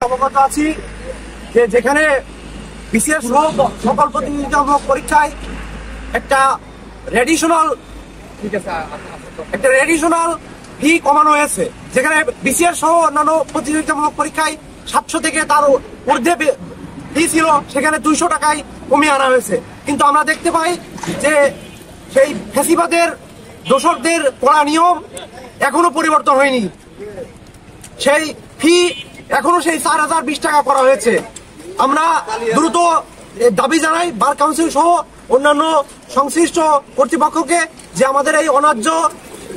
অবগত আছি যে যেখানে বিসিএস সহ সকল প্রতিযোগিতামূলক পরীক্ষায় একটা রেডিশনাল ফি কমানো হয়েছে, যেখানে বিসিএস সহ অন্যান্য প্রতিযোগিতামূলক পরীক্ষায় 700 থেকে তার ঊর্ধ্বে ফি ছিল, সেখানে 200 টাকায় কমিয়ে আনা হয়েছে। কিন্তু আমরা দেখতে পাই যে সেই ফ্যাসিবাদের দোসরদের কড়া নিয়ম এখনো পরিবর্তন হয়নি। সেই ফি এখনো সেই 4020 টাকা করা হয়েছে। আমরা দ্রুত দাবি জানাই বার কাউন্সিল সহ অন্যান্য সংশ্লিষ্ট কর্তৃপক্ষকে যে আমাদের এই অন্যায্য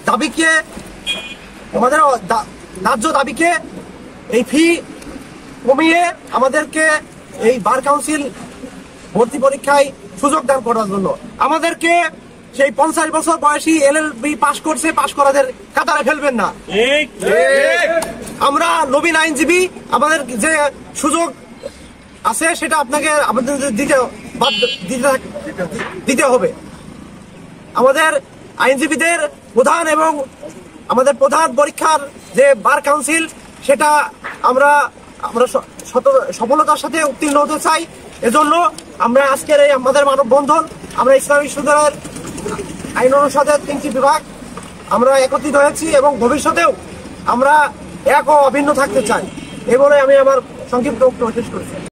দাবিকে, আমাদের ন্যায্য দাবিকে এই ফি কমিয়ে আমাদেরকে এই বার কাউন্সিল ভর্তি পরীক্ষায় সুযোগ দান করার জন্য আমাদেরকে সেই 50 বছর বয়সী এলএলবি পাশ করছে, পাশ করাদের কাতারে ফেলবেন না। আমরা নবীন আইনজীবী, আমাদের যে সুযোগ আছে সেটা আপনাকে আমাদের দিতে হবে। আমাদের আইনজীবীদের প্রধান এবং আমাদের প্রধান পরীক্ষার যে বার কাউন্সিল, সেটা আমরা সফলতার সাথে উত্তীর্ণ হতে চাই। এজন্য আমরা আজকের এই আমাদের মানববন্ধন, আমরা ইসলামী বিশ্ববিদ্যালয়ের আইন অনুষদের 3টি বিভাগ আমরা একত্রিত হয়েছি এবং ভবিষ্যতেও আমরা এক ও অভিন্ন থাকতে চাই। এ বলে আমি আমার সংক্ষিপ্ত বক্তব্য শেষ করছি।